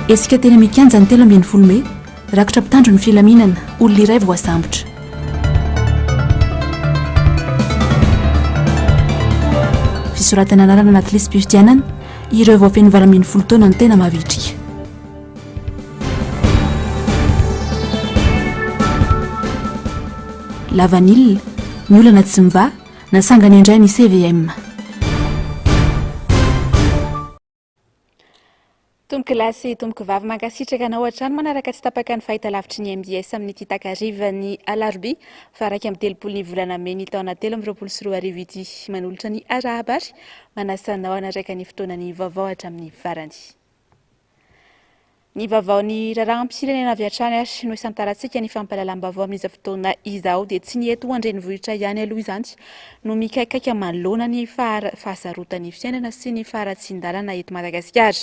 esika teny amikanja ny telo ambin'ny folome rakotra mpitandro ny filaminana olona iray voasambotra fisoratana anarana anaty lisy-pifidianana ireo vao feno valaminy folo taona ny tena mahavitrika lavanilina ny olana tsy miva nasangany indray ny CVM. Tomboky lasy tomboky vavy mankasitraka anao an-trano manaraka tsy tapaka ny fahitalavitry ny MBS amin'ny ity takariva ny alarobia fa raika amin'ny telopolo ny volana May ny taona 2024 ity manolotra ny arahabary manasanao anaraka ny fotoanany vaovao hatramin'ny farany. Ny vaovao ny raraham-pirenena avy hatrany ary no isantarantsika ny fampahalalam-baovao amin'izao fotoana izao dia tsy ny eto andrenivohitra ihany aloha izany no mikaikaika manoloana ny fahasarotan'ny fiainana sy ny faharatsin-dalana eto Madagasikara.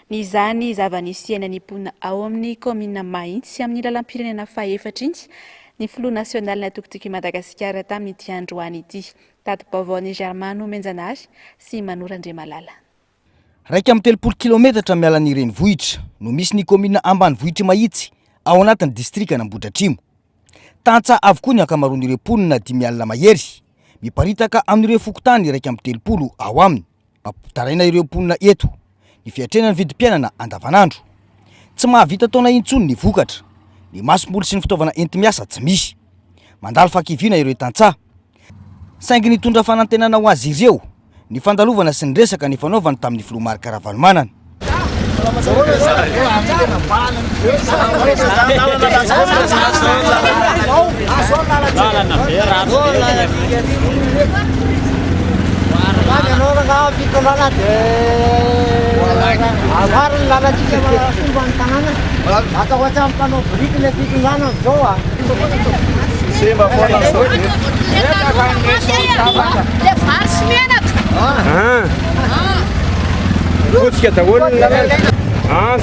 Ny izany zava-nisy iainan'ny mponina ao amin'ny komina Mahitsy amin'ny lalam-pirenena faha-efatra iny ny filoha nasionaly na tokotoky Madagasikara tamin'ity androany ity. Tati-baovaon'ny Germano Menjanary sy Manora Andriamalala. Raika amin'ny 30 kilometatra mialan'ny renivohitra no misy ny komina ambanivohitra Mahitsy ao anatin'ny distrika Ambohidratrimo. Tantsa avokoa ny ankamaroan'ireo mponina 5 alina mahery miparitaka amin'ireo fokontany raika amin'ny 30 ao aminy. Mampitaraina ireo mponina eto ny fiatrenany vidim-piainana andavanandro. Tsy mahavita taona intsony ny vokatra, ny masom-boly sy ny fitaovana enti-miasa tsy misy. Mandalo fankivina ireo tantsa. Saingy nitondra fanantenana ho azy ireo ny fandalovana sy ny resaka ny fanaovana tamin'ny filoha Marc Ravalomanana.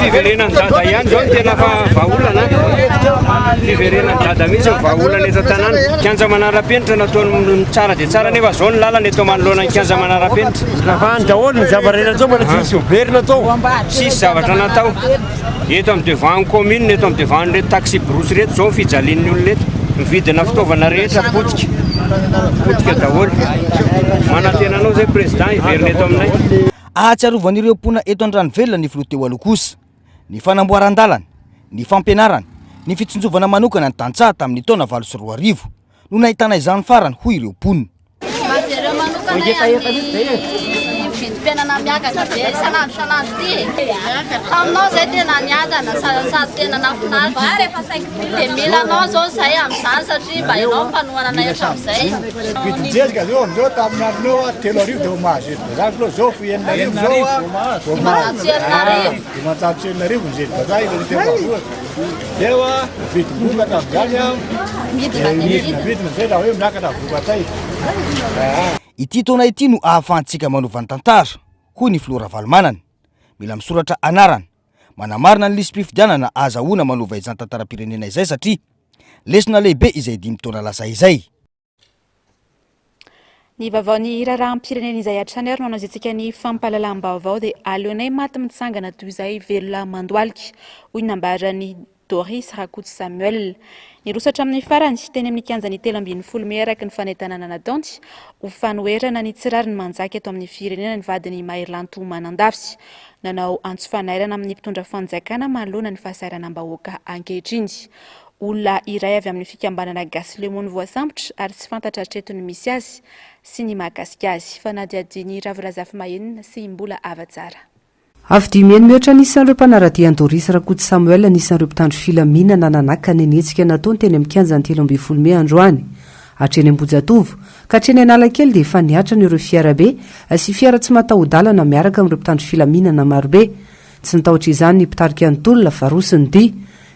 Fiverenan dada ihany zao tena fa vaolana fiverenan dada mihitsy vaolana eto tanàna kianja manara-penitra nataony tsara dia tsara nefa zao ny lalana eto manoloana ny kianja manara-penitra fa andrahoana ny zavarena zao mbola tsisy oberina tao tsisy zavatra natao eto amin'ny devant commune eto amin'ny devant reto taxi brosy reto zao fijalian'ny olona eto mividina fitaovana rehetra potika daholo manantena anao zay président iverina eto aminay. Ahatsiarovan'ireo mponina eto Andranovelona ny filoha teo alokosa, ny fanamboaran-dalana, ny fampianarana, ny fitsonjovana manokana ny tantsaha tamin'ny taona 2024 no nahitana izany farany hoy ireo mponina. Vidim-piainana miakatra be isanandro ty. Aminao zay tena niadana sady tena nafinaritra. Dia mila anao zao zay amin'izany satria mba ianao mpanohana anay hatramin'izay. Vidin-jezika zao amin'izao tamin'ny andronao 3 arivo dia mahazo zany loha zao fa 9 arivo zao dimanjato 9 arivo ny zezika zay ilay teo varoa. Dia vidim-bokatra amin'izany vidina zay raha hoe miakatra vokatay. Ity taona ity no ahafahantsika manovany tantara hoy ny filoha Ravalomanana. Mila misoratra anarana manamarina ny lisy-pifidianana azahoana manova izany tantaram-pirenena izay satria lesona lehibe izay 5 taona lasa izay. Ny vaovaony raraham-pirenena izay hatrany ary no anaozitsika ny fampahalalam-baovao dia aleonay maty mitsangana toy izay velona mandoalika hoy nambarany Doris Rakoto Samuel. Ny rosatra amin'ny farany teny amin'ny kianjany 3 May araka ny fanentanana nataony ho fanoherana ny tsirariny manjaka eto amin'ny firenena ny vadiny Maherlanto Manandafy. Nanao antso fanairana amin'ny mpitondra fanjakana manoloana ny fahasahiranam-bahoaka ankehitriny. Olona iray avy amin'ny fikambanana gasy lemony voasambotra ary tsy fantatra hatretony misy azy sy ny mahakasika azy fa nadiadiny Ravirazafy Mahenina sy mbola avatsara. Avy 10 mihoatra nisan'ireo mpanaradian Doris Rakoto Samuel nisan'ireo mpitandro filaminana nanaka ny netsika nataony teny amin'ny kianjany 13 May androany. Hatreny Ambojatovo ka hatreny Analakely dia efa niatra ireo fiarabe sy fiara tsy mataho-dalana miaraka amin'ireo mpitandro filaminana marobe. Tsy nitahotra izany ny mpitarika ny tolona fa roso ny dia.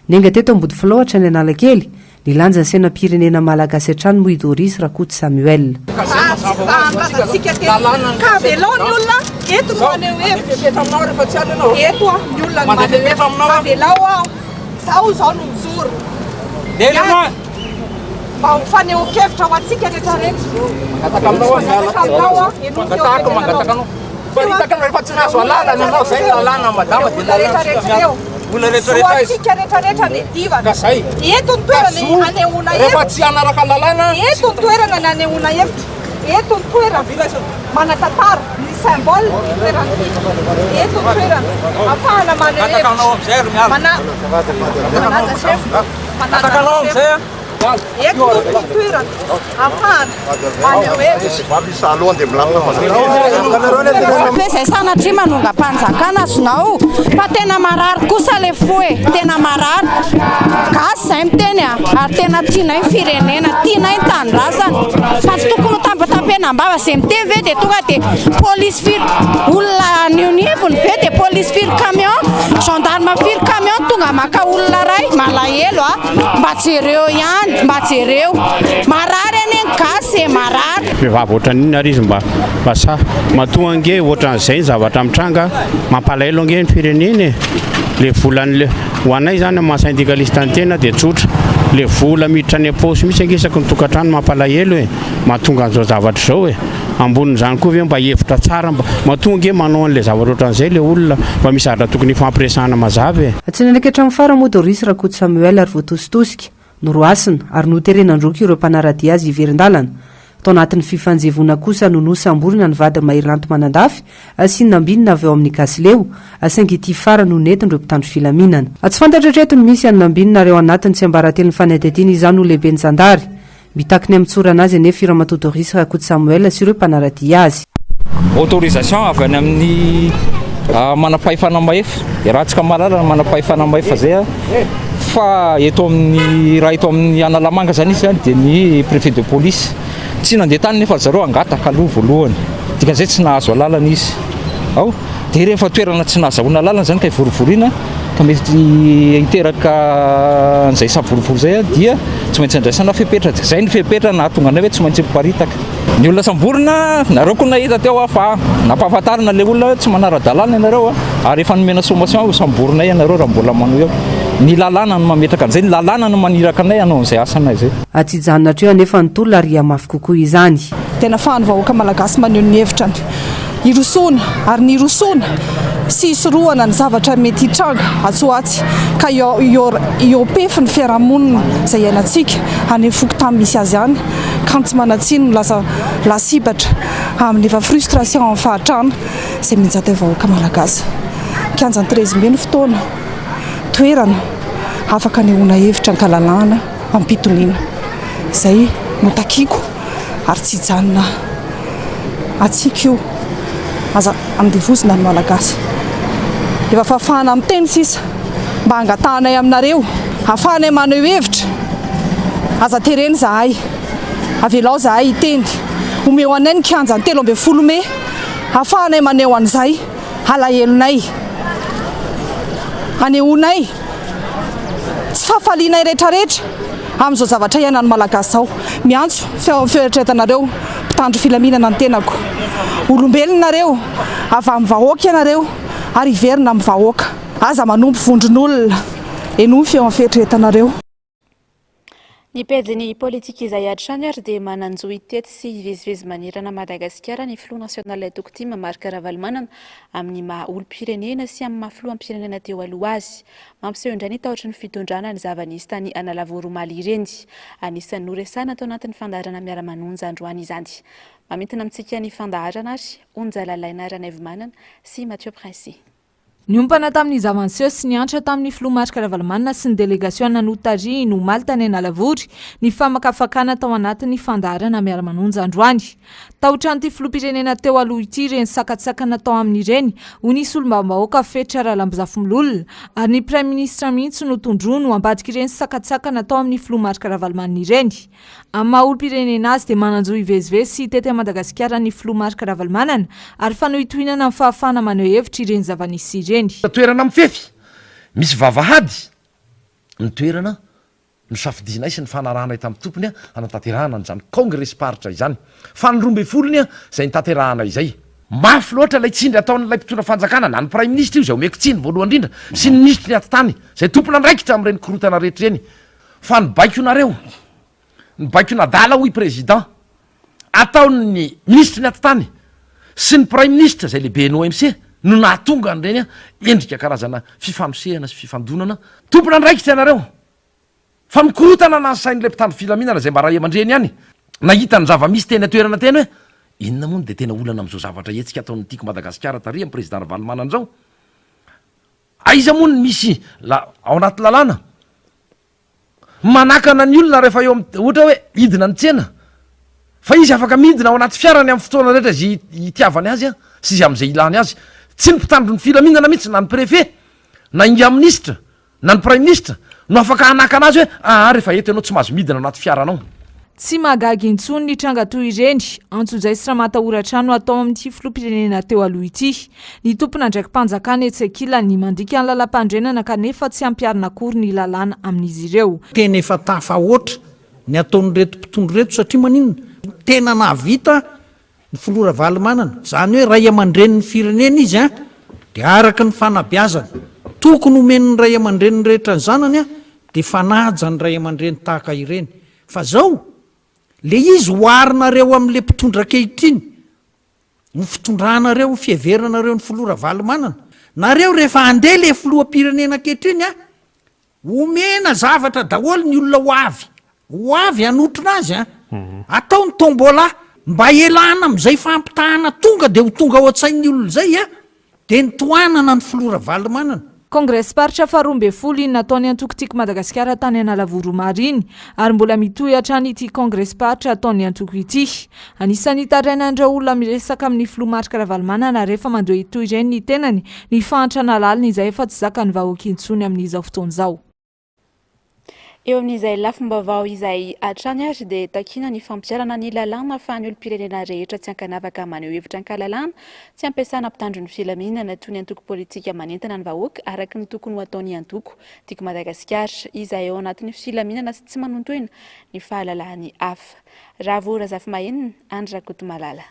Nenga teto Ambodifilo hatrany Analakely nilanja ny sainam-pirenena malagasy hatrany moa i Doris Rakoto Samuel. Faneho-kevitra ho antsika rehetrarehetra. Soatsika rehetrarehetra ny divana. Eto ny toerana anehoana eto ny toerana ny anehoana hevitra. Eto ny toerana manatantara ny symbole ny toerana. Eto ny toerana ahafahana maneho hevitra. Manaja chef. Eto ny toerana ahafahana maneho hevitra. Izay sanatria manongam-panjakana azonao fa tena marary kosa le foe tena marary gasy zay miteny ary tena tianay ny firenena tianay ny tanindrazana fa tsy tokony ho tambatapena-mbava zay miteny ve dia tonga dia polisy firy olona nionivony ve dia polisy firy camion gendarme firy camion tonga maka olona ray malahelo mba jereo ihany mba jereo marary any ny gasy marary vehivavy ohatran'iny ary izy mba sa matoa ange ohatran'izay zavatra mitranga mampalahelo ange ny firenena le volan'le ho anay zany maha-syndicaliste ny tena dia tsotra le vola miditra any aposy misy angesaky ny tokantrano mampalahelo mahatonga an'izao zavatra izao ambonin'izany koa ve mba hevitra tsara mahatonga ange manao an'le zavatra ohatran'izay le olona mba misy zavatra tokony fampiresahana mazavy tsy nanakatra amin'ny fara moa Doris Rakoto Samuel ary voatositosika noroasina ary noterenandroky ireo mpanaradia azy iverin-dalana tao anatin'ny fifanjevona kosa no nosamborina ny vady Mairanto Manandafy sy nambinina avy ao amin'ny Kasileo saingy ity fara no nentin'ireo mpitandro filaminana tsy fantatra treto ny misy any nambinina reo anatiny tsy ambaratelin'ny fanadidiny izany ho lehibe ny Zandary mitakiny amin'ny tsorana azy anefa Iramatoa Doris Rakoto Samuel sy ireo mpanaradia azy autorisation avy any amin'ny manapahefana maefa ratsika malalana manapahefana maefa zay fa eto amin'ny raha eto amin'ny Analamanga zany izy zany dia ny préfet de police tsy nandeha tany nefa zareo angataka aloha voalohany dikan'izay tsy nahazo alalana izy ao dia rehefa toerana tsy nahazahoana alalana zany ka ivorovoriana ka mety hiteraka an'izay savorovory zay dia tsy maintsy andraisana fepetra zay ny fepetra nahatonga anay hoe tsy maintsy miparitaka ny olona samborina nareo koa nahita teo fa nampahafantarina le olona tsy manara-dalàna ianareo ary efa nomena sommation samborina ianareo raha mbola manao eo ny lalàna no mametraka an'izay ny lalàna no maniraka anay anao an'izay asanay zay tsy hijanona hatreo anefa ny tolona ary mafy kokoa izany tena fahany vahoaka malagasy maneho ny hevitrany irosona ary ny irosona sy isorohana ny zavatra mety hitranga atsoatsy ka iopefy ny fiarahamonina izay iainantsika any foky tamin'ny misy azy any ka tsy manatsino lasa lasibatra amin'ny efa frustration amin'ny fahatrana izay minjata vahoaka malagasy kianjany 13 mbe ny fotoana toerana afaka anehoana hevitra ankalalana ampitoniana izay notakiko ary tsy hijanona atsika io aza andivozina ny malagasy efa fafahana amin'ny teny sisa mba hangatanay aminareo ahafahanay maneho hevitra aza tereny zahay avelao zahay hiteny omeo anay ny kianjany 13 me ahafahanay maneho an'izay alahelonay anehoanay tsy fafalianay rehetrarehetra amin'izao zavatra iainany malagasy zao miantso fieritreretanareo mpitandro filaminana ny tenako olombelonareo avy amin'ny vahoaka ianareo ary iverina amin'ny vahoaka aza manompo vondron'olona enofy eo amin'ny fieritreretanareo ny pejiny politika izay hatrany ary dia mananjo itety sy hivezivezy manirana Madagasikara ny filoha nasional Tokotima Marc Ravalomanana amin'ny maha olom-pirenena sy amin'ny maha filoham-pirenena teo aloha azy mampiseho indray ny tahotra ny fitondrana ny zava-nisy tany Analavoaromaly ireny anisan'ny noresana tao anatin'ny fandaharana miara-manonja androany izany mamintina amintsika ny fandaharana ary Onja Lalaina Ranaivomanana sy Mathieu Princy niompana tamin'ny zavanseho sy niantra tamin'ny filoha Marc Ravalomanana sy ny delegasiona notary nomaly tany Analavory ny famakafakana tao anatin'ny fandaharana miara-manonja androany taotran'ity filoham-pirenena teo aloha ity reny sakatsakana tao amin'ireny ho nisy olombam-bahoaka fetra Ralambozafimololona ary ny prime ministre mihitsy no tondrono ambadika ireny sakatsakana tao amin'ny filoha Marc Ravalomanana ireny amin'ny maha olom-pirenena azy dia mananjo hivezivezy sy tety Madagasikara ny filoha Marc Ravalomanana ary fanohitohinana amin'ny fahafahana maneho hevitra ireny zava-nisy ireny toerana mifefy misy vavahady ny toerana no safidinay sy ny fanarahanay tamin'ny tompony anatanterahana n'izany congrès paritra izany fa ny 12 izay nitanterahana izay mafy loatra ilay tsindry ataon'ilay mpitondra fanjakana na ny prime ministre io izay omeko tsiny voalohany indrindra sy ny ministry ny atitany izay tompona andraikitra amin'ireny korotana rehetra ireny fa ny baikionareo ny baikonadala hoy président ataon'ny ministry ny atitany sy ny prime ministre izay lehibe ny OMC no nahatonga an'ireny a endrika karazana fifanosehana sy fifandonana tompona ndraikitsy ianareo fa mikorotana na sain'ilay mpitandro filaminana zay mba raha aman-dreny ihany nahitany zava-misy teny atoerana teny hoe inona moa no de tena olana am'izao zavatra etsika ataony tiako Madagasikara taria amin'ny président Ravalomanana zao aiza moa ny misy ao anaty lalàna manakana ny olona rehefa eo ohatra hoe idina ny tsena fa izy afaka midina ao anaty fiarany amin'ny fotoana rehetra zay itiavany azy a sy izy am'izay ilany azy tsy ny mpitandro ny filaminana mihitsy na ny préfet na inga ministre na ny prime ministre no afaka hanakana azy hoe rehefa eto ianao tsy mahazo midina ao anaty fiaranao tsy mahagagy intsony ny tranga toy ireny antsozay sy raha matahoran-trano atao amin'ity filoham-pirenena teo aloha ity ny tompona ndraiky mpanjakana etsekila ny mandika ny lalam-pandrenana kanefa tsy ampiarina akory ny lalàna amin'izy ireo tena efa tafahoatra ny ataon'ny reto mpitondro reto satria maninona tena nahavita ny filoha Ravalomanana zany hoe ray aman-dreniny firenena izy a de araka ny fanabeazana tokony omen'ny ray aman-dreniny rehetra ny zanany a de fanaja ny ray aman-dreny tahaka ireny fa zao le izy hoarinareo amin'le mpitondra kehitriny ny fitondranareo ny fiheveranareo ny filoha Ravalomanana nareo rehefa andeha le filoham-pirenena kehitriny a omena zavatra daholo ny olona ho avy anotrina azy a atao ny tombola mba elana am'izay fampitahana tonga de ho tonga ao an-tsain'ny olona zay a de nitoanana ny filoha Ravalomanana Kongresy paritra faharoambe folo iny nataony antoko-tiako Madagasikara tany Analavory mariny ary mbola mitohy hatrany ity kongresy paritra ataony antoko ity. Anisan'ny tarainandreo olona miresaka amin'ny filoha Marika Ravalomanana rehefa mandoa itoy ireny ny tenany ny fahantrana lalina izay efa tsy zakany vahoaka intsony amin'izao fotoana izao. Eo amin'izay lafim-baovao izay hatrany ary dia takina ny fampiarana ny lalàna fa ny olom-pirenena rehetra tsy hankanavaka maneho hevitra ankalalàna tsy ampiasana mpitandro ny filaminana toy ny antoko politika manentana ny vahoaka araka ny tokony ho ataony antoko tiako Madagasikara izay ao anatin'ny filaminana sy tsy manontoina ny fahalalahany hafa. Ravo Razafimahenina, Andra Kotomalala.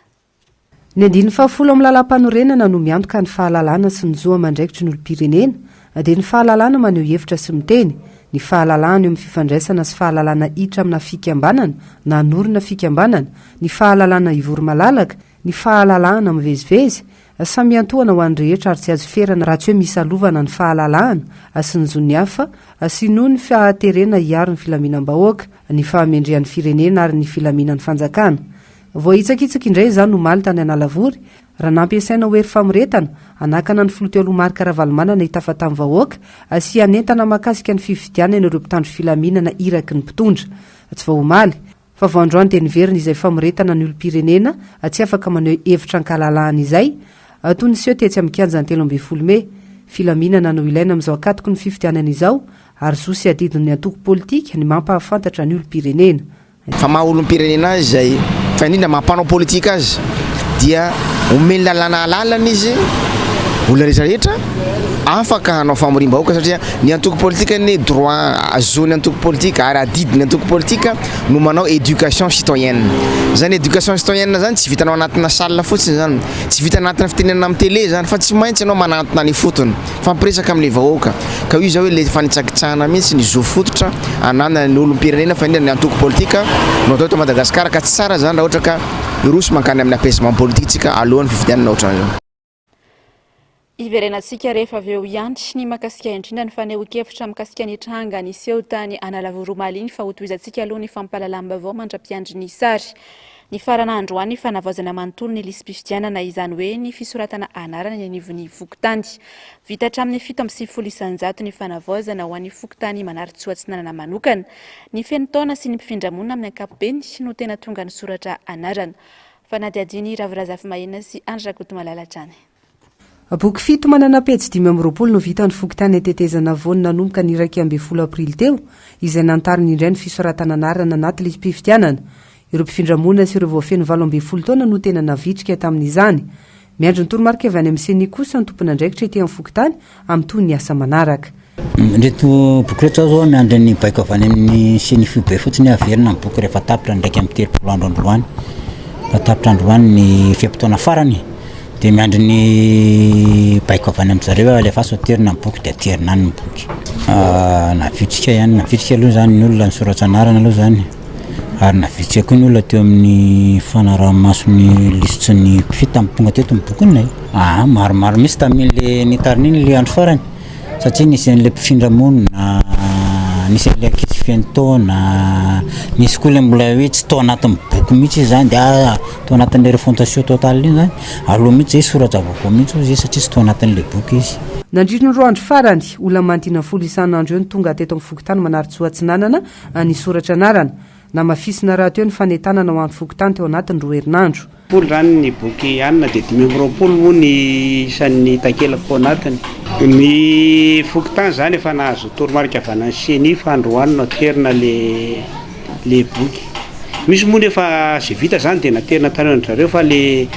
Ny andiny fahafolo amin'ny lalam-panorenana no miantoka ny fahalalana sy ny zoa mandraikitry ny olom-pirenena dia ny fahalalana maneho hevitra sy miteny ny fahalalana eo amin'ny fifandraisana sy fahalalana hiditra amina fikambanana na norina fikambanana ny fahalalana ivory malalaka ny fahalalana mivezivezy samy antohana ho an'ny rehetra ary tsy azo ferana raha tsy hoe misy alovana ny fahalalahana sy ny zony hafa sy noho ny fahaterena hiaro ny filaminam-bahoaka ny fahamendrehan'ny firenena ary ny filaminan'ny fanjakana voahitsakitsaka indray izany no maly tany Analavory raha nampiasaina hoery famoretana anakana ny filoha teo aloha Marika Ravalomanana hitafa tamin'ny vahoaka sy anentana makasika ny fifidianana ireo mpitandro filaminana iraky ny mpitondra tsy vahomaly fa voandroany dia niverina izay famoretana ny olom-pirenena tsy afaka maneho hevitra ankalalahana izay toy ny seho tetsy amin'ny kianjan'ny 13 Mey filaminana no ilaina amin'izao akatoko ny fifidianana izao ary zo sy adidin'ny antoko politika ny mampahafantatra ny olom-pirenena fa maha olom-pirenena azy zay fa indrindra mampanao politika azy dia omeny lalàna alalana izy olona rehetrarehetra afaka hanao famorim-bahoaka satria ny antoko politika ny droit azony antoko politika ary adidiny antoko politika no manao éducation citoyenne zany éducation citoyenne zany tsy vitanao anatina salle fotsiny zany tsy vita anatina fitenenana amin'ny télé zany fa tsy maintsy ianao manantona ny fotony fampiresaka amin'le vahoaka ka io zao hoe le fanitsakitsahana mihitsy ny zo fototra ananana ny olom-pirenena fa indrindra ny antoko politika no atao eto Madagasikara ka tsy tsara zany raha ohatra ka irosy mankany amin'ny apaisement politique tsika alohan'ny fifidianana ohatran'izao. Iverenantsika rehefa avy eo ihantry ny makasika indrindra ny fanehoan-kevitra mikasika ny tranga niseho tany Analavory maliny fa hotohizantsika aloha ny fampahalalam-baovao mandra-piandry ny sary. Ny farana androany ny fanavaozana manontolo ny lisam-pifidianana izany hoe ny fisoratana anarana ny anivon'ny fokontany. Vita hatramin'ny 7.9 isanjato ny fanavaozana ho an'ny fokontany manary-tsoatsinanana manokana. Ny feno taona sy ny mpifindramona amin'ny ankapobeny no tena tonga ny soratra anarana. Fanadiadiny Ravirazafy sy Andra Kotomalala hatrany. Boky 7 manana pejy 520 no vita ny fokontany atetezana voany nanomboka ny 1 aprily teo izay nantariny indray ny fisoratana anarana anaty lisam-pifidianana. Ireo mpifindramona sy ireo voafeny 12 taona no tena navitrika tamin'izany. Miandry ny toromarika avy any amin'ny seny kosa ny tompona andraikitra ety amin'ny fokontany amin'ny toy ny asa manaraka. Ndreto boky rehetra zao miandry ny baiko avy any amin'ny seny fibe fotsiny averina ny boky rehefa tapitra ndraiky amin'ny 3 andro androany. Fa tapitra androany ny fiampitaona farany. Dia miandry ny baiko avy any amin'izareo alefa soterina ny boky dia aterina any ny boky. Navitrika ihany, navitrika aloha zany ny olona ny soratra anarana aloha zany. ary navitsako ny olona teo amin'ny fanarahamasony lisitsy ny mpifita amin'ny tonga teto mibokynay maromaro misy tamin'le nitariny le andro farany satria nisy an'le mpifindra-monina nisy an'le ankizy fiaintaona nisy koa le mbola hoe tsy tao anatin'ny boky mihitsy izy zany dia tao anatin'le refondation totale iny zany aloha mihitsy zay soratra vaovao mihitsy zay satria tsy tao anatin'le boky izy. Nandritra ny roa andro farany olona manodina folo isan'andro eo ny tonga teto amin'ny fokontany manaritsy Hoatsinanana ny soratra anarana na mafisina raha teo ny fanentanana ho an'ny fokontany teo anatiny 2 herinandro. Polo zany ny boky anina dia 520 moa ny isan'ny takelako anatiny. Ny fokontany zany efa nahazo toromarika avy any CNI fa androany naterina le boky. Misy moa nefa sy vita zany dia naterina tany zareo fa le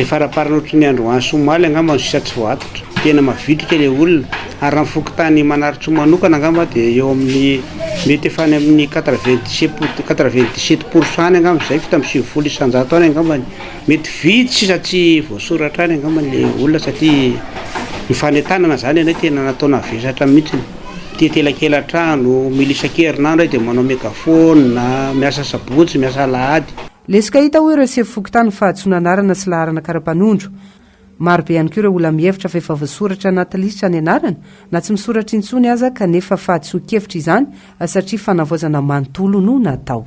faraparana ohatran'ny androany somaly angamba sisa tsy voatotra. Tena mavitrika le olona ary raha fokontany manaritsy manokana angamba dia eo amin'ny mety efa any amin'ny 97% angamba zay fita amin'ny 70 isan-jato any angamba mety vitsy sisa tsy voasoratra any angamba le olona satria ny fanentanana zany anay tena nataona vesatra mihitsy. Tetelakelan-trano milisan-kerinandro dia manao megafone na miasa sabotsy miasa lahady. Lesika hita hoe ireo sevo fokontany fahatsoana anarana sy laharana karapanondro. Maro be ihany koa ireo olona mihevitra fa efa voasoratra anaty lisitra ny anarana na tsy misoratra intsony aza kanefa fahatsoa-kevitra izany satria fanavaozana manontolo no natao.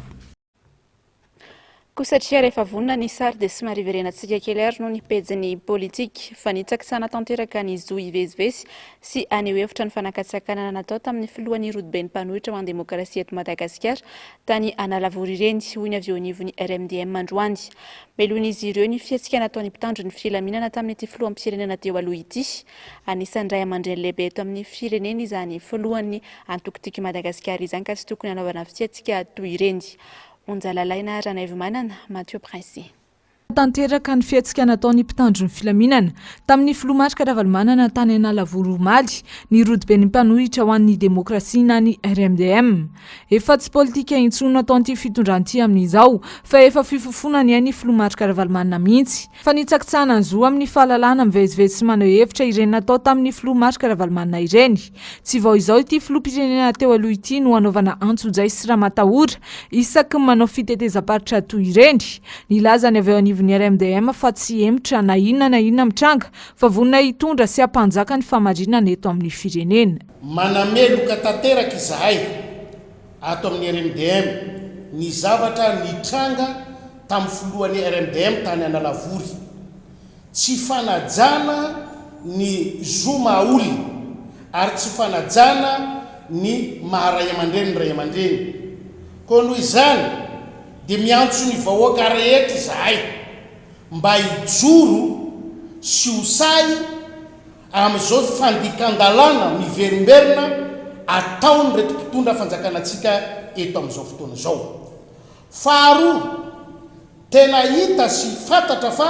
Koa satria rehefa vonona ny sary dia somary iverenantsika kely ary noho ny pejiny politika fa nitsakisana tanteraka ny zo ivezivezy sy aneho hevitra ny fanakatsakanana natao tamin'ny filohan'ny rodoben'ny mpanohitra ho an-demokrasia eto Madagasikara tany Analavory ireny hoy ny avy eo anivon'ny RMDM androany. Belohon'izy ireo ny fietsika nataon'ny mpitandro ny filaminana tamin'ity filoham-pirenena teo aloha ity. Anisan'ny ray aman-dreny lehibe eto amin'ny firenena izany filohan'ny antokotiko Madagasikara izany ka tsy tokony hanaovana fietsika toy ireny. Onjalalaina Ranaivomanana, Mathieu Prince. Tanteraka ny fihetsika nataon'ny mpitandro ny filaminana tamin'ny filomatrika Ravalomanana tany Analavory omaly ny rodoben'ny mpanohitra ho an'ny demokrasia na ny RMDM. Efa tsy politika intsony nataon'ity fitondran'ity amin'izao fa efa fifofona ny ainy filomatrika Ravalomanana mihitsy. Fa nitsakitsana ny zo amin'ny fahalalana mivezivezy sy maneho hevitra ireny natao tamin'ny filomatrika Ravalomanana ireny. Tsy vao izao ity filoham-pirenena teo aloha ity no hanaovana antso-jay sy raha matahora isaky manao fitetezam-paritra toy ireny. Nilaza ny avy eo anivon'ny RMDM fa tsy emitra na inona mitranga fa vonona hitondra sy hampanjaka ny famarinana eto amin'ny firenena. Manameloka tanteraka izahay ato amin'ny RMDM ny zavatra nitranga tamin'ny filohan'ny RMDM tany Analavory. Tsy fanajana ny zo mahaolona ary tsy fanajana ny maharay aman-dreny ray aman-dreny. Koa noho izany dia miantso ny vahoaka rehetra izahay mba hijoro sy hosay amin'izao fandikan-dalàna miverimberina ataony reto mpitondra fanjakana antsika eto amin'izao fotoana izao. Faharoa, tena hita sy fantatra fa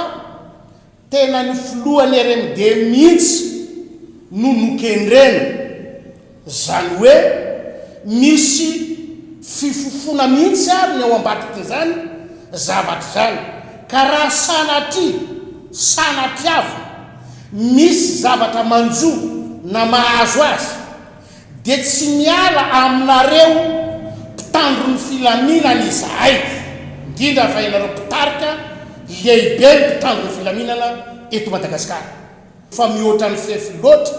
tena ny filohan'ny RMDM mihitsy no nokendrena. Zany hoe misy fifofona mihitsy ary ny ao ambadiky zany zavatra zany ka raha sanatiava misy zavatra manjo na mahazo azy dia tsy miala aminareo mpitandro ny filaminana izahay indrindra fa ianareo mpitarika lehibe ny mpitandro ny filaminana eto Madagasikara fa mihoatra ny fefy loatra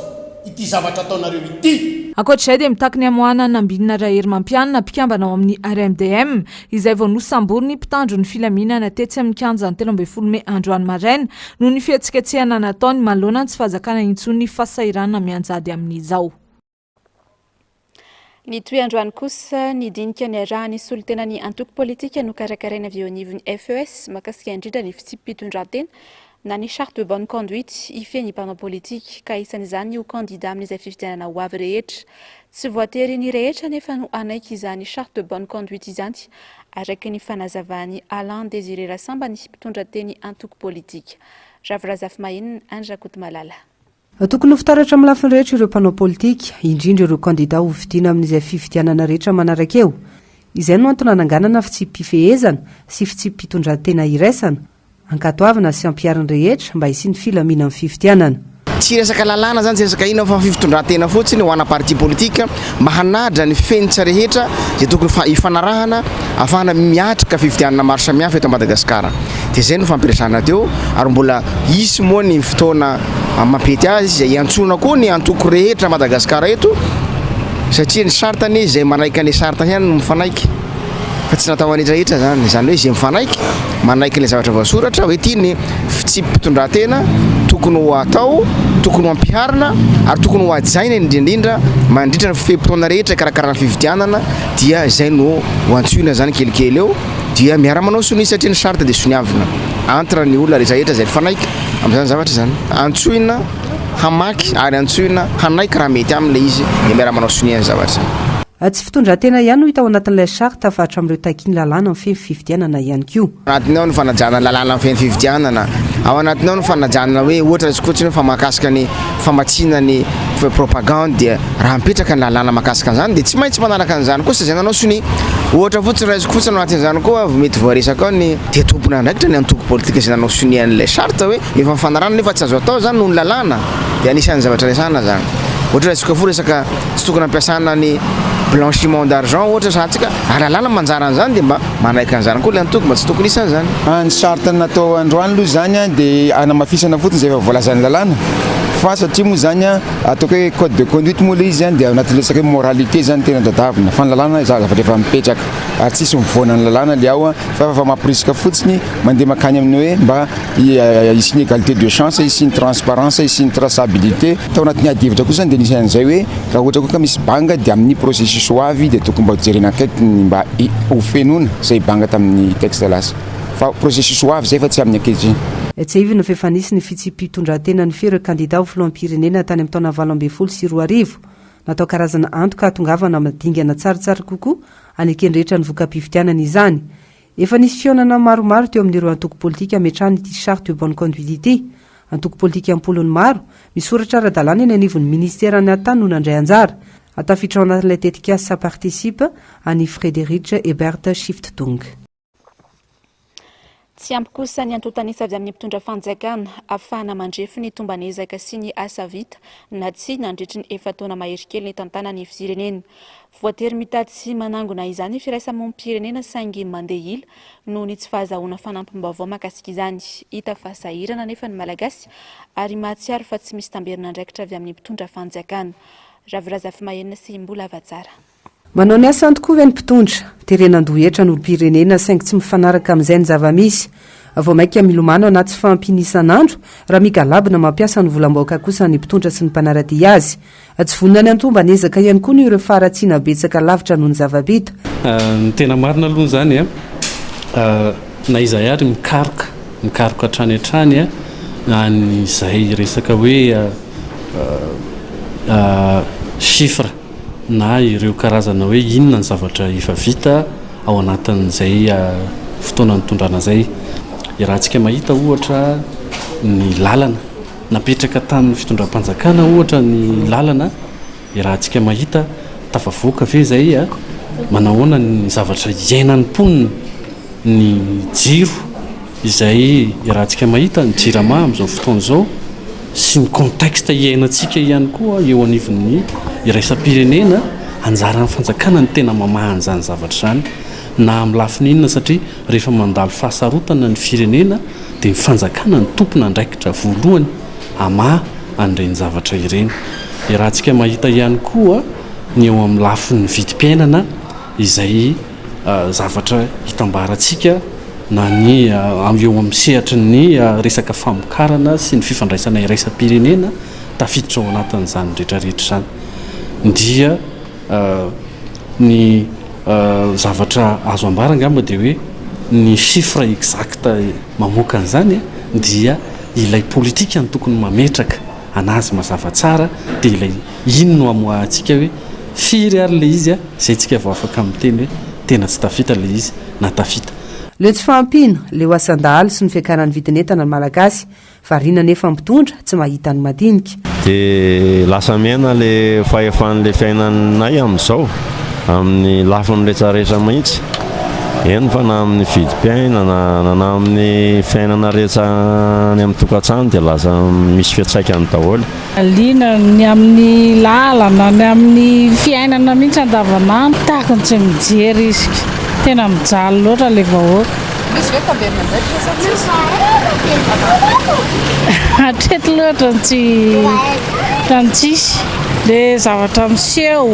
ity zavatra ataonareo ity. Ankoatr'izay dia mitaky ny amoahana nambinina Rahery Mampianina mpikambana ao amin'ny RMDM izay vao nosambory ny mpitandro ny filaminana tetsy amin'ny kianjan'ny 13 Mey androany maraina noho ny fihetsiketsehana nataony manoloana ny tsy fahazakana intsony ny fahasairana mianjady amin'izao. Ny toy androany kosa nidinika ny arahany solotenany antoko politika no karakaraina avy eo anivon'ny FES makasika indrindra ny fitsipitondran-tena na ny charte de bonne conduite ifehy ny mpanao politika ka isan'izany ho candidat amin'izay fifidianana ho avy rehetra. Tsy voatery ny rehetra nefa no anaiky izany charte de bonne conduite izany araka ny fanazavany Alain Désiré Rassamba ny mpitondran-teny antoko politika. Ravrazafy Mahinina, Andra Kotomalala. Tokony ho fitaratra amin'ny lafiny rehetra ireo mpanao politika, indrindra ireo candidat ho vidiana amin'izay fifidianana rehetra manaraka eo. Izay no antony hananganana fitsipifehezana sy fitsipitondran-tena iraisana, ankatoavana sy ampiariny rehetra mba hisiany filaminana amin'ny fifidianana. tsy resaka lalàna zany tsy resaka ina fa fifitondran-tena fotsiny ho ana parti politika mba hanadra ny fenitra rehetra zay tokony ifanarahana ahafahana miatrika fividianana maro samihafa eto Madagasikara. Dia zay no fampiresahana teo ary mbola isy moa ny fotoana mampety azy zay antsona koa ny antoko rehetra Madagasikara eto satria ny sartany zay manaiky ny sarta ihany no mifanaiky fa tsy natao an'etrarehetra zany hoe zay mifanaiky manaiky ny zavatra voasoratra hoe ty ny fitsipy-pitondran-tena tokony ho atao, tokony ho ampiharina ary tokony ho ajaina indrindra mandritra ny fehim-potoana rehetra karakara ny fividianana dia zay no ho antsoina zany kelikely eo dia miara-manao soni satria ny sarta dia soniavina entre ny olona rehetrarehetra zay fanaiky amin'izany zavatra zany antsoina hamaky ary antsoina hanaiky raha mety amin'ilay izy dia miara-manao soniany zavatra. Tsy fitondran-tena ihany no hita ao anatin'ilay sarta fa hatrami'ireo takiany lalàna amin'ny feny fividianana ihany koa. Anatiny ao ny fanajana lalàna amin'ny feny fividianana, ao anatiny ao ny fanajana hoe ohatra izy fotsiny fa mahakasika ny famatsiana ny propagande dia raha mipetraka ny lalàna mahakasika an'izany dia tsy maintsy manaraka an'izany kosa zay nanao soni ohatra fotsiny raha izy fotsiny anatin'izany koa mety voaresaka ao ny dia tompona ndraikitra ny antoko politika zay nanao soni an'ilay sarta hoe efa mifanarana nefa tsy azo atao zany noho ny lalàna dia anisan'ny zavatra resahana zany. Ohatra resaka fo resaka tsy tokony ampiasana ny blanchiment d'argent ohatra satsika ary lalàna manjara an'izany dia mba manaiky an'izany koa le antoko mba tsy tokony isan'izany. Ny sarta natao androany aloha zany dia anamafisana fotsiny zay efa voalazan'ny lalàna fa satria moa zany ataoko hoe code de conduite moa le izy zany dia anaty resaka hoe moralité zany tena dadavina fa ny lalàna zavatra efa mipetraka ary tsisy mivoana ny lalàna le ao fa efa mampirisika fotsiny mandeha makany amin'ny hoe mba isiny égalité de chance isiny transparence isiny traçabilité tao anatin'ny adivitra koa zany dia nisan'izay hoe raha ohatra koa ka misy banga dia amin'ny processus ho avy dia tokony mba jerena aketiny mba ho fenona zay banga tamin'ny texte lasa fa processus ho avy zay fa tsy amin'ny akehitriny. Tsy ivy no fefanisy ny fitsipitondran-tena ny fireo kandida ho filoham-pirenena tany amin'ny taona 2024 natao karazana antoka atongavana madingana tsaratsara kokoa anekendrehetra ny voka-pividianana izany. Efa nisy fionana maromaro teo amin'ireo antoko politika ametrahany ity charte de bonne conduite ity. Antoko politika ampolony maro misoratra ara-dalàna eny anivon'ny ministera ny atany no nandray anjara atafitra ao anatin'ilay tetika sa participe any Frédéric Ebert Shifttung. Tsy ampy kosa ny antotanisa avy amin'ny mpitondra fanjakana afahana mandrefy ny tombanezaka sy ny asa vita na tsy nandritry ny efa-taona mahery kely ny tantana ny firenena. Voatery mitady sy manangona izany firaisamonim-pirenena saingy mandeha ila noho ny tsy fahazahoana fanampim-baovao mahakasika izany. Hita fa sahirana nefa ny malagasy ary mahatsiaro fa tsy misy tamberina andraikitra avy amin'ny mpitondra fanjakana. Ravirazafy mahenina sy mbola avatsara. Manao ny asa tokoa ve ny mpitondra terenandohetra n'olom-pirenena saingy tsy mifanaraka amin'izay ny zava-misy vao maika milomano anaty fampinisan'andro raha migalabina mampiasa ny volam-baoka kosa ny mpitondra sy ny mpanaradia azy tsy vonona ny antombanezaka ihany koa ny ireo faratsiana betsaka lavitra noho ny zava-bita. Ny tena marina aloha zany na izay ary mikaroka hatrany hatrany an'izay resaka hoe chiffre na ireo karazana hoe inona ny zavatra efa vita ao anatin'izay fotoana nitondrana zay. Rahantsika mahita ohatra ny lalana napetraka tamin'ny fitondram-panjakana ohatra ny lalana rahantsika mahita tafavoaka ve zay manahoana ny zavatra iainan'ny mponina ny jiro izay rahantsika mahita ny jirama amin'izao fotoana zao sy ny contexte iainantsika ihany koa eo anivon'ny iraisam-pirenena anjaran'ny fanjakana ny tena mamahany zany zavatra zany na amin'ny lafiny inona satria rehefa mandalo fahasarotana ny firenena dia ny fanjakana ny tompona andraikitra voalohany ama an'ireny zavatra ireny. Rahantsika mahita ihany koa ny eo amin'ny lafiny vidim-piainana izay zavatra hitambarantsika na ny eo amin'ny sehatry ny resaka famokarana sy ny fifandraisana iraisam-pirenena tafiditra ao anatin'izany rehetrarehetra zany. Dia ny zavatra azo ambara angamba dia hoe ny chiffre exact mamoaka an'izany dia ilay politika ny tokony mametraka anazy mazava tsara dia ilay ino no amoahantsika hoe firy ary le izy zay tsika vao afaka miteny hoe tena tsy tafita le izy na tafita. Leo tsy fampino leo asan-dahalo sy ny fiakaran'ny vidinentana ny malagasy variana nefa mpitondra tsy mahita ny madinika dia lasa miaina le fahefan'le fiainanay amin'izao amin'ny lafiny rehetrarehetra mahitsy eny fa na amin'ny vidim-piainana na amin'ny fiainana rehetra ny amin'ny tokantrano dia lasa misy fiatsaikany daholo. Liana ny amin'ny lalana ny amin'ny fiainana mihitsy andavanandro tahaka ny tsy mijery izy tena mijaly loatra le vahoaka. Misy ve taberna indray sa tsisy? Hatreto loatra ny tsisy. Le zavatra miseho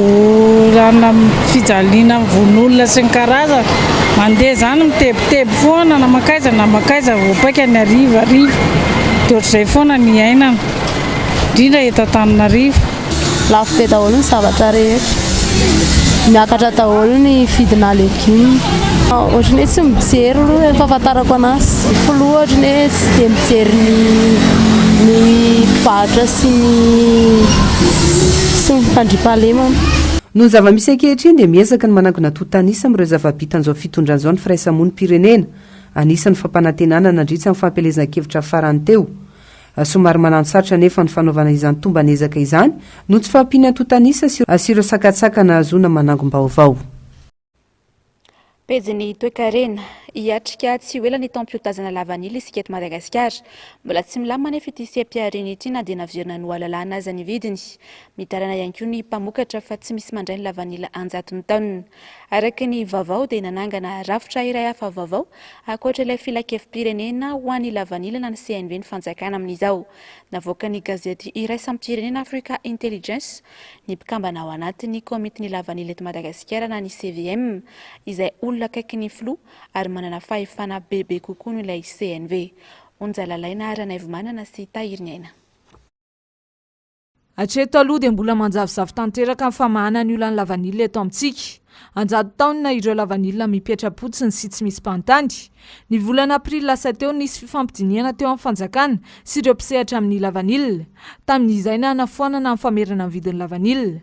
rana fijaliana von'olona sy ny karazana mandeha zany mitebiteby foana na makaiza voapaika ny ariva dia ohatr'izay foana ny ainana indrindra eto Antananarivo. Lafo be daholo ny zavatra rehetra, miakatra daholo ny vidina legioma. Ohatrany hoe tsy mijery aloha ny fahafantarako anazy. Filoha ohatrany hoe tsy dia mijery ny mpivarotra sy ny fandriam-pahalemana. Noho ny zava-misy ankehitriny dia miezaka ny manangona tontanisa amin'ireo zava-bitan'izao fitondran'izao ny firaisamon'ny-pirenena anisan'ny fampanantenana nandritra amin'ny fampelezan-kevitra farany teo. Somary manano-sarotra nefa ny fanaovana izany tomba nezaka izany no tsy fahampiana tontanisa sy ireo sakatsakana azona manangom-baovao. Pejiny toe-karena hiatrika tsy ho ela ny taom-piotazana lavanila isika eto Madagasikara. Mbola tsy milamina nefa ity seha-piarena ity na dia naverina no alalana aza ny vidiny. Mitarana ihany koa ny mpamokatra fa tsy misy mandray ny lavanila anjaton'ny taonina. Araka ny vaovao dia nanangana rafitra iray hafa vaovao ankoatra ilay filakevim-pirenena ho an'ny lavanila na ny CNV ny fanjakana amin'izao. Navoaka ny gazety iraisam-pirenena Africa Intelligence ny mpikambana ao anatin'ny komitiny lavanila eto Madagasikara na ny CVM izay olona akaiky ny flo ary manana fahefana bebe kokoa noho ilay CNV. Onjalalaina Aranaivy-Manana sy Tahiriny Aina. Hatreto aloha dia mbola manjavozavo tanteraka amin'ny famahana ny olana lavanila eto amintsika. Anjato taona ireo lavanila mipetra-potsiny sy tsy misy mpanontany. Ny volana aprily lasa teo nisy fifampidiniana teo amin'ny fanjakana sy ireo mpisehatra amin'ny lavanila. Tamin'izay nanafoanana amin'ny famerana amin'ny vidin'ny lavanila.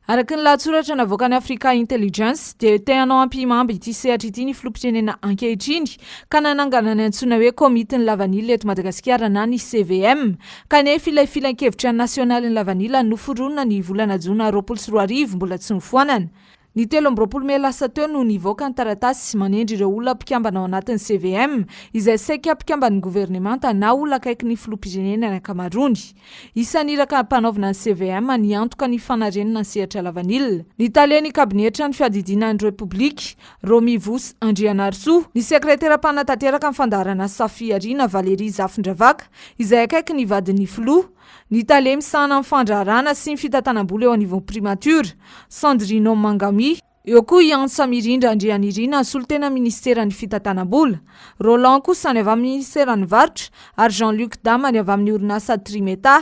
Araka ny lahatsoratra navoaka ny Africa Intelligence dia te-hanao ampimamba ity sehatra ity ny filoham-pirenena ankehitriny ka nanangana ny antsoina hoe komitiny lavanila eto Madagasikara na ny CVM kanefa ilay filan-kevitra nasionaly ny lavanila noforonina ny volana Jona 2024 mbola tsy nofoanana. Ny 13 Mey lasa teo no nivoaka ny taratasy manendry ireo olona mpikambana ao anatin'ny CVM izay saika mpikamban'ny governemanta na olona akaiky ny filoham-pirenena ny ankamaroany. Isan'iraka mpanaovana ny CVM ny antoka ny fanarenana ny sehatra lavanila. Ny taleny kabinetra ny fiadidinan'ny Repoblika Romy Vos Andrianarso, ny sekretera-panatanteraka ny fandaharana Safi Arina Valérie Zafindravaka izay akaiky ny vadin'ny filoha, ny tale misana amin'ny fandraharana sy ny fitantanam-bola eo anivon'ny primature Sandrino Mangami, eo koa Iansa Mirindra Andrianirina solotena ministeran'ny fitantanam-bola, Roland kosa ny avy amin'ny ministeran'ny varotra ary Jean-Luc Dama ny avy amin'ny orinasa Trimeta,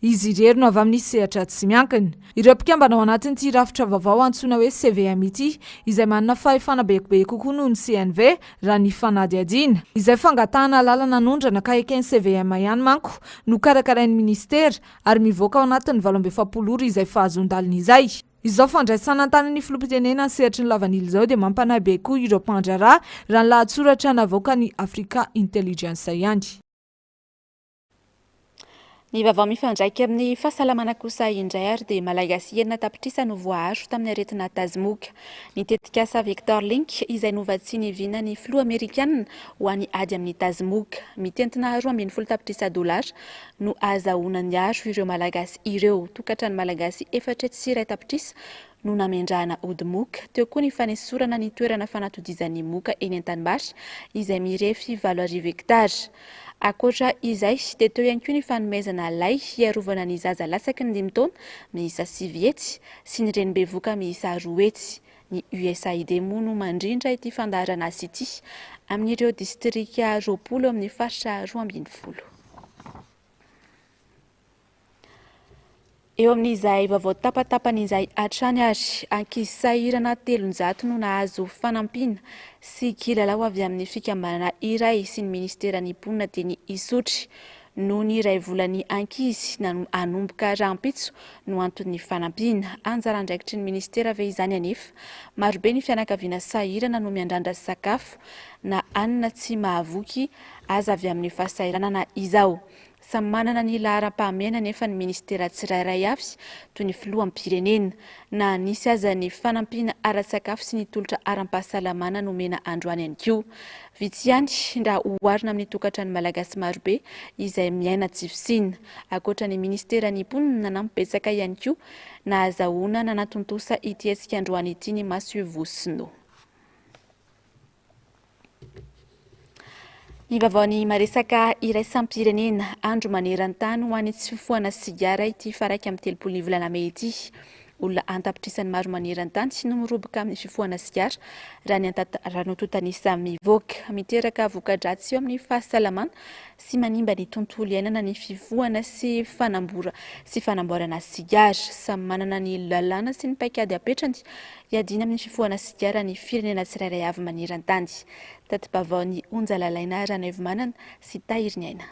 izy irery no avy amin'ny sehatra tsy miankina. Ireo mpikambana ao anatin'ity rafitra vaovao antsoina hoe CVM ity izay manana fahefana be kokoa noho ny CNV raha ny fanady adiana izay fangatahana lalana nondrana ka eken'ny CVM ihany manko no karakarain'ny ministera ary mivoaka ao anatin'ny 27 ora izay fahazon-dalina izay. Izao fandraisana an-tanan'ny filoham-pirenena ny sehatry ny lavanila izao dia mampanahy be koa ireo mpandraharaha raha ny lahatsoratra navoaka ny Africa Intelligence ihany. Ny vaovao mifandraika amin'ny fahasalamana kosa indray ary dia malagasy enina tapitrisa no voaharo tamin'ny aretina tazimoka. Ny tetikasa Victor Link izay novatsiany vina ny filoha Amerikanina ho an'ny ady amin'ny tazimoka. Mitentina $12 tapitrisa no azahoana aro ireo malagasy ireo. Tokantrano malagasy 4 tapitrisa no namendrahana ody moka. Teo koa ny fanesorana ny toerana fanatodizan'ny moka eny an-tanimbary izay mirefy 7 hektara. Akoatra izay dia teo ihany koa ny fanomezana lay hiarovana ny zaza lasaky ny 5 taona miisa 7 hetsy sy ny renim-bevoka miisa 2 hetsy. Ny USAID moa no mandrindra ity fandaharana azy ity amin'ireo distrika 20 amin'ny faritra 12. Eo amin'izay vaovao tapatapan'izay hatrany ary ankizy sahirana 300 no nahazo fanampiana sy kilalao avy amin'ny fikambanana iray sy ny ministeran'ny mponina teny Isotry. Noho ny iray volan'ny ankizy anomboka rahampitso no antony fanampiana. Anjara andraikitry ny ministera ve izany anefa. Marobe ny fianakaviana sahirana no miandrandra sakafo na anina tsy mahavoky aza avy amin'ny fahasahiranana izao. samy manana ny laharam-pahamehana nefa ny ministera tsirairay avy toy ny filohampirenena na nisy aza ny fanampiana ara-tsakafo sy ny tolotra aram-pahasalamana nomena androany ihany koa. Vitsy ihany raha oharina amin'ny tokantrano malagasy marobe izay miaina tsifosina. Ankoatra ny ministera ny mponina nanampibetsaka ihany koa na azahoana nanatontosa ity hetsika androany ity ny Monsieur Vosino. Ny vaovao maresaka iraisam-pirenena andro maneran-tany ho an'ny tsy fifohana sigara ity faraka amin'ny 30 volana May ity. Olona antapitrisany maro maneran-tany sy nomoroboka amin'ny fifohana sigara raha notontanisa mivoaka miteraka voka-dratsy eo amin'ny fahasalamana sy manimba ny tontolo iainana ny fifohana sy fanamboarana sigara. Samy manana ny lalàna sy ny paikady apetrany hiadina amin'ny fifohana sigara ny firenena tsirairay avy maneran-tany. Tati-baovao Onjalalaina Ranaivomanana sy Tahiriny Aina.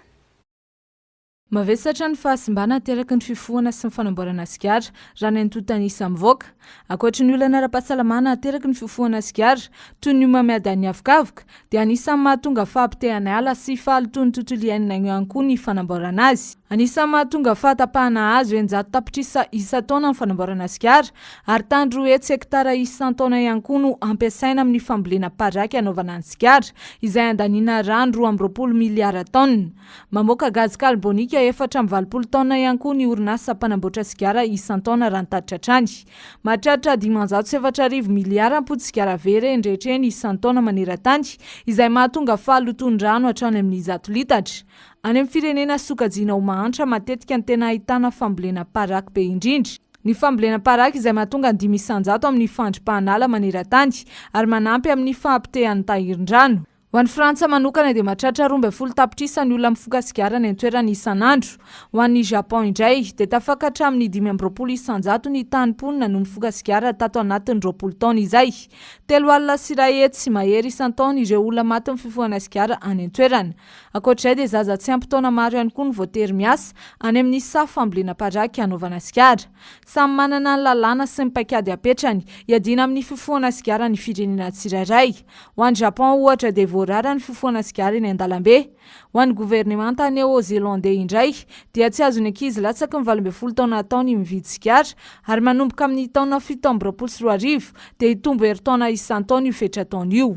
Mavesatra ny fahasimbana ateraky ny fifohana sy ny fanamboarana sigara raha ny antontanisa mivoaka. Ankoatry ny olana ara-pahasalamana ateraky ny fifohana sigara toy ny mamiada ny avokavoka dia anisan'ny mahatonga fahampitehana ala sy fahalotony tontolo iainana ihany koa ny fanamboarana azy. Anisan'ny mahatonga fahatapahana azy enjato tapitrisa isa-taona ny fanamboarana sigara ary tany 3 hektara isan-taona ihany koa no ampiasaina amin'ny fambolena paraky anaovana ny sigara izay andaniana rano 2.20 miliara taona. Mamoaka gazy karbonika 4.20 taona ihany koa ny orinasa mpanamboatra sigara isan-taona raha ny tatitra hatrany. Mahatratra 507 miliara ampody sigara very endrehitreny isan-taona maneran-tany izay mahatonga fahalotony rano hatrany amin'ny 100 litatra. Any amin'ny firenena sokajiana ho mahantra matetika ny tena ahitana fambolena paraky be indrindra. Ny fambolena paraky izay mahatonga 500 amin'ny fandripahanala maneran-tany ary manampy amin'ny fahampitehan'ny tahirin-drano. Ho an'ny Frantsa manokana dia mahatratra 12 tapitrisa ny olona mifoka sigara ny antoerany isan'andro. Ho an'ny Japon indray dia tafakatra amin'ny 520 isan-jato ny tany-ponina no mifoka sigara tato anatin'ny 20 taona izay. 3 alina sy 1 hetsy sy mahery isan-taona ireo olona maty amin'ny fifohana sigara any antoerana. Ankoatr'izay dia zaza tsy ampy taona maro ihany koa no voatery miasa any amin'ny safy fambolena paraky anaovana sigara. Samy manana ny lalàna sy ny paikady apetrany hiadina amin'ny fifohana sigara ny firenena tsirairay. Ho an'ny Japon ohatra dia rara ny fifohana sigara eny an-dalambe. Ho an'ny gouvernemanta néo-zélandais indray dia tsy azony ankizy latsaky ny 12 taona taony mividy sigara ary manomboka amin'ny taona 17 sy 20 dia hitombo herintaona isan-taona io fetra-taona io.